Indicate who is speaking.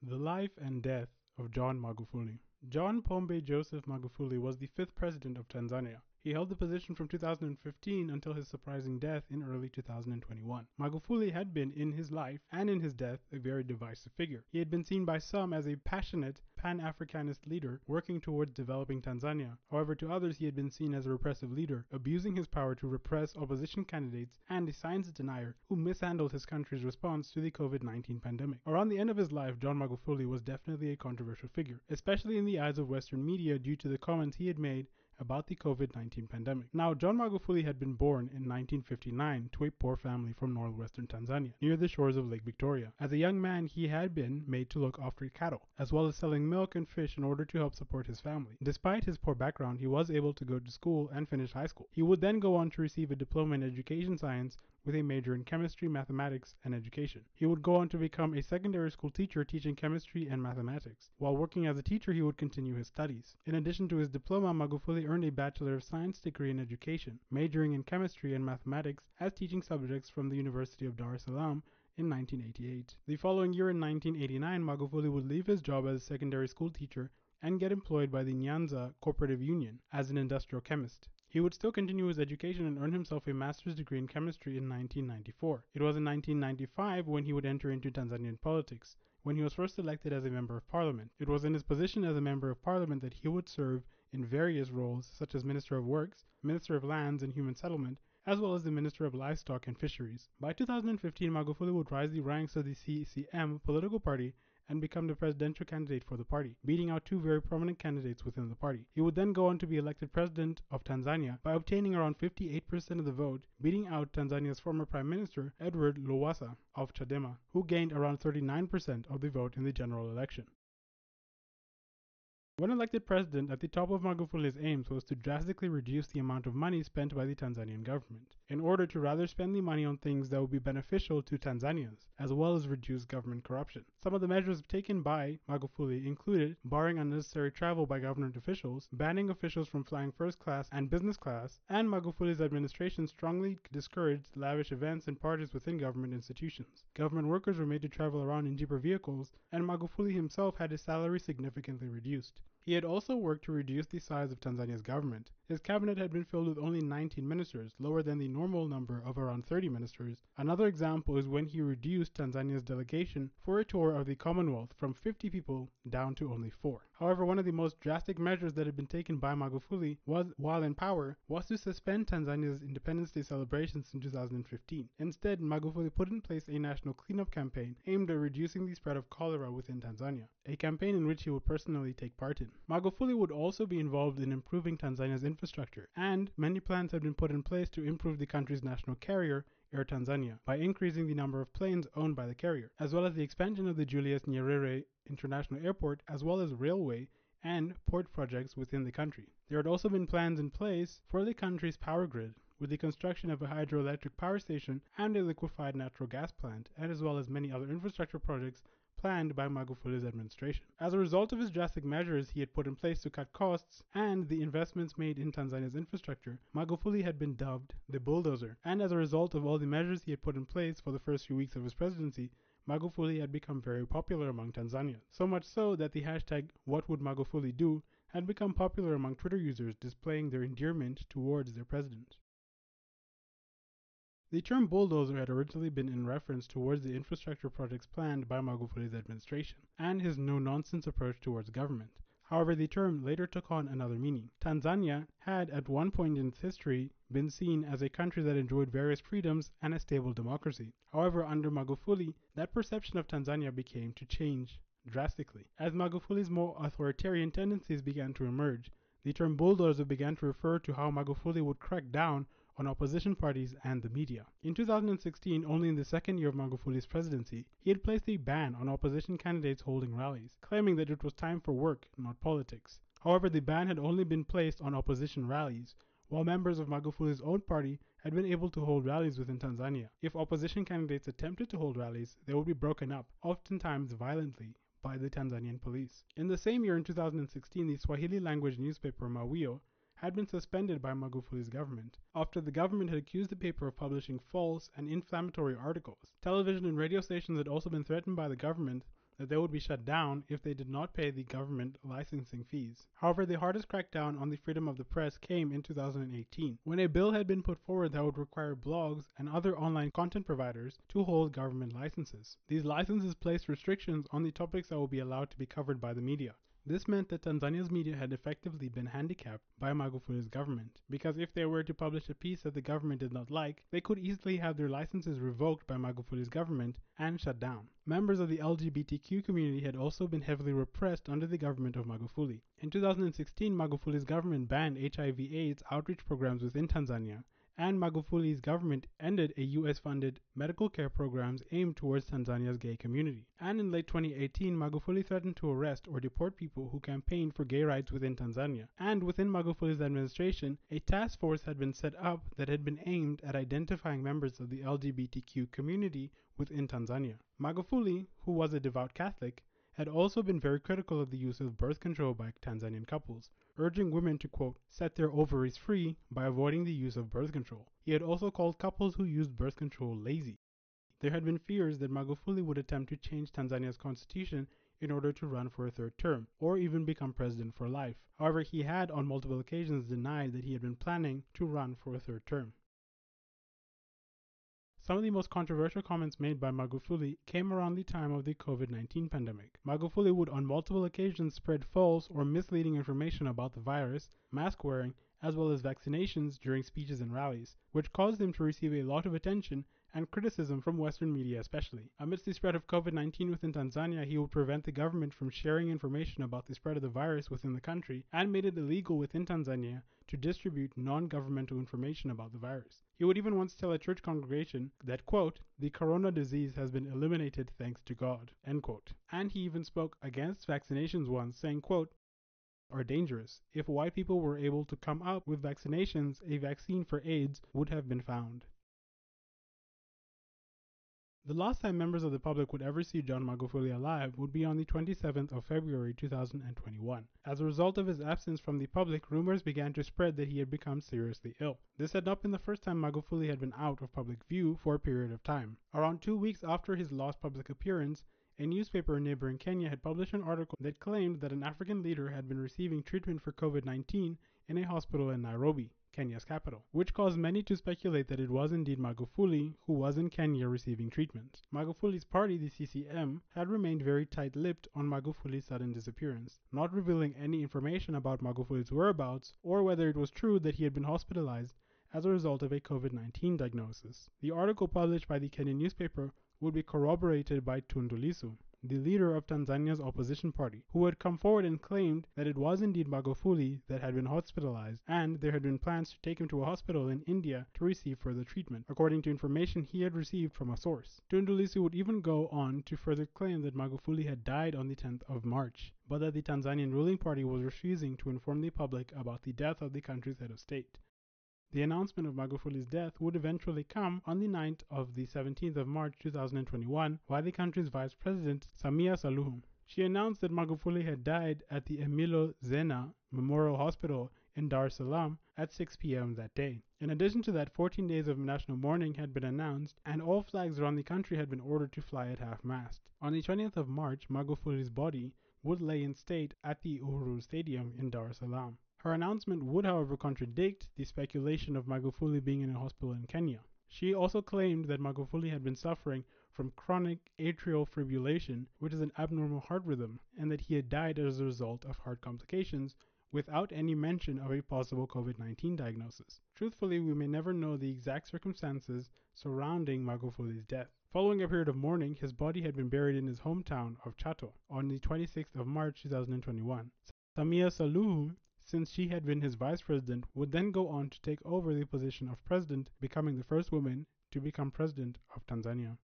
Speaker 1: The life and death of John Magufuli. John Pombe Joseph Magufuli was the fifth president of Tanzania. He held the position from 2015 until his surprising death in early 2021. Magufuli had been, in his life and in his death, a very divisive figure. He had been seen by some as a passionate Pan-Africanist leader working towards developing Tanzania. However, to others he had been seen as a repressive leader, abusing his power to repress opposition candidates and a science denier who mishandled his country's response to the COVID-19 pandemic. Around the end of his life, John Magufuli was definitely a controversial figure, especially in the eyes of Western media due to the comments he had made about the COVID-19 pandemic. Now, John Magufuli had been born in 1959 to a poor family from northwestern Tanzania, near the shores of Lake Victoria. As a young man, he had been made to look after cattle, as well as selling milk and fish in order to help support his family. Despite his poor background, he was able to go to school and finish high school. He would then go on to receive a diploma in education science with a major in chemistry, mathematics, and education. He would go on to become a secondary school teacher teaching chemistry and mathematics. While working as a teacher, he would continue his studies. In addition to his diploma, Magufuli earned a Bachelor of Science degree in education, majoring in chemistry and mathematics as teaching subjects from the University of Dar es Salaam in 1988. The following year, in 1989, Magufuli would leave his job as a secondary school teacher and get employed by the Nyanza Cooperative Union as an industrial chemist. He would still continue his education and earn himself a master's degree in chemistry in 1994. It was in 1995 when he would enter into Tanzanian politics, when he was first elected as a member of parliament. It was in his position as a member of parliament that he would serve in various roles such as Minister of Works, Minister of Lands and Human Settlement, as well as the Minister of Livestock and Fisheries. By 2015, Magufuli would rise the ranks of the CCM political party and become the presidential candidate for the party, beating out two very prominent candidates within the party. He would then go on to be elected president of Tanzania by obtaining around 58% of the vote, beating out Tanzania's former prime minister, Edward Lowassa of Chadema, who gained around 39% of the vote in the general election. When elected president, at the top of Magufuli's aims was to drastically reduce the amount of money spent by the Tanzanian government, in order to rather spend the money on things that would be beneficial to Tanzanians, as well as reduce government corruption. Some of the measures taken by Magufuli included barring unnecessary travel by government officials, banning officials from flying first class and business class, and Magufuli's administration strongly discouraged lavish events and parties within government institutions. Government workers were made to travel around in cheaper vehicles, and Magufuli himself had his salary significantly reduced. He had also worked to reduce the size of Tanzania's government. His cabinet had been filled with only 19 ministers, lower than the normal number of around 30 ministers. Another example is when he reduced Tanzania's delegation for a tour of the Commonwealth from 50 people down to only 4. However, one of the most drastic measures that had been taken by Magufuli while in power was to suspend Tanzania's Independence Day celebrations in 2015. Instead, Magufuli put in place a national cleanup campaign aimed at reducing the spread of cholera within Tanzania, a campaign in which he would personally take part in. Magufuli would also be involved in improving Tanzania's infrastructure, and many plans have been put in place to improve the country's national carrier, Air Tanzania, by increasing the number of planes owned by the carrier, as well as the expansion of the Julius Nyerere International Airport, as well as railway and port projects within the country. There had also been plans in place for the country's power grid, with the construction of a hydroelectric power station and a liquefied natural gas plant, and as well as many other infrastructure projects planned by Magufuli's administration. As a result of his drastic measures he had put in place to cut costs and the investments made in Tanzania's infrastructure, Magufuli had been dubbed the Bulldozer. And as a result of all the measures he had put in place for the first few weeks of his presidency, Magufuli had become very popular among Tanzanians. So much so that the hashtag #WhatWouldMagufuli had become popular among Twitter users, displaying their endearment towards their president. The term bulldozer had originally been in reference towards the infrastructure projects planned by Magufuli's administration, and his no-nonsense approach towards government. However, the term later took on another meaning. Tanzania had at one point in its history been seen as a country that enjoyed various freedoms and a stable democracy. However, under Magufuli, that perception of Tanzania began to change drastically. As Magufuli's more authoritarian tendencies began to emerge, the term bulldozer began to refer to how Magufuli would crack down on opposition parties and the media. In 2016, only in the second year of Magufuli's presidency, he had placed a ban on opposition candidates holding rallies, claiming that it was time for work, not politics. However, the ban had only been placed on opposition rallies, while members of Magufuli's own party had been able to hold rallies within Tanzania. If opposition candidates attempted to hold rallies, they would be broken up, oftentimes violently, by the Tanzanian police. In the same year, in 2016, the Swahili language newspaper Mawio had been suspended by Magufuli's government after the government had accused the paper of publishing false and inflammatory articles. Television and radio stations had also been threatened by the government that they would be shut down if they did not pay the government licensing fees. However, the hardest crackdown on the freedom of the press came in 2018, when a bill had been put forward that would require blogs and other online content providers to hold government licenses. These licenses placed restrictions on the topics that will be allowed to be covered by the media. This meant that Tanzania's media had effectively been handicapped by Magufuli's government, because if they were to publish a piece that the government did not like, they could easily have their licenses revoked by Magufuli's government and shut down. Members of the LGBTQ community had also been heavily repressed under the government of Magufuli. In 2016, Magufuli's government banned HIV/AIDS outreach programs within Tanzania, and Magufuli's government ended a US-funded medical care programs aimed towards Tanzania's gay community. And in late 2018, Magufuli threatened to arrest or deport people who campaigned for gay rights within Tanzania. And within Magufuli's administration, a task force had been set up that had been aimed at identifying members of the LGBTQ community within Tanzania. Magufuli, who was a devout Catholic, had also been very critical of the use of birth control by Tanzanian couples, urging women to, quote, set their ovaries free by avoiding the use of birth control. He had also called couples who used birth control lazy. There had been fears that Magufuli would attempt to change Tanzania's constitution in order to run for a third term, or even become president for life. However, he had on multiple occasions denied that he had been planning to run for a third term. Some of the most controversial comments made by Magufuli came around the time of the COVID-19 pandemic. Magufuli would on multiple occasions spread false or misleading information about the virus, mask wearing, as well as vaccinations during speeches and rallies, which caused him to receive a lot of attention and criticism from Western media especially. Amidst the spread of COVID-19 within Tanzania, he would prevent the government from sharing information about the spread of the virus within the country and made it illegal within Tanzania to distribute non-governmental information about the virus. He would even once tell a church congregation that, quote, the corona disease has been eliminated thanks to God, end quote. And he even spoke against vaccinations once, saying, quote, are dangerous. If white people were able to come up with vaccinations, a vaccine for AIDS would have been found. The last time members of the public would ever see John Magufuli alive would be on the 27th of February 2021. As a result of his absence from the public, rumors began to spread that he had become seriously ill. This had not been the first time Magufuli had been out of public view for a period of time. Around 2 weeks after his last public appearance, a newspaper in neighboring Kenya had published an article that claimed that an African leader had been receiving treatment for COVID-19 in a hospital in Nairobi, Kenya's capital, which caused many to speculate that it was indeed Magufuli who was in Kenya receiving treatment. Magufuli's party, the CCM, had remained very tight-lipped on Magufuli's sudden disappearance, not revealing any information about Magufuli's whereabouts or whether it was true that he had been hospitalized as a result of a COVID-19 diagnosis. The article published by the Kenyan newspaper would be corroborated by Tundu Lissu, the leader of Tanzania's opposition party, who had come forward and claimed that it was indeed Magufuli that had been hospitalized and there had been plans to take him to a hospital in India to receive further treatment, according to information he had received from a source. Tundu Lissu would even go on to further claim that Magufuli had died on the 10th of March, but that the Tanzanian ruling party was refusing to inform the public about the death of the country's head of state. The announcement of Magufuli's death would eventually come on the night of the 17th of March 2021 by the country's Vice President, Samia Suluhu. She announced that Magufuli had died at the Emilio Zena Memorial Hospital in Dar es Salaam at 6 p.m. that day. In addition to that, 14 days of national mourning had been announced, and all flags around the country had been ordered to fly at half-mast. On the 20th of March, Magufuli's body would lay in state at the Uhuru Stadium in Dar es Salaam. Her announcement would, however, contradict the speculation of Magufuli being in a hospital in Kenya. She also claimed that Magufuli had been suffering from chronic atrial fibrillation, which is an abnormal heart rhythm, and that he had died as a result of heart complications, without any mention of a possible COVID-19 diagnosis. Truthfully, we may never know the exact circumstances surrounding Magufuli's death. Following a period of mourning, his body had been buried in his hometown of Chato on the 26th of March 2021. Samia Suluhu, since she had been his vice president, would then go on to take over the position of president, becoming the first woman to become president of Tanzania.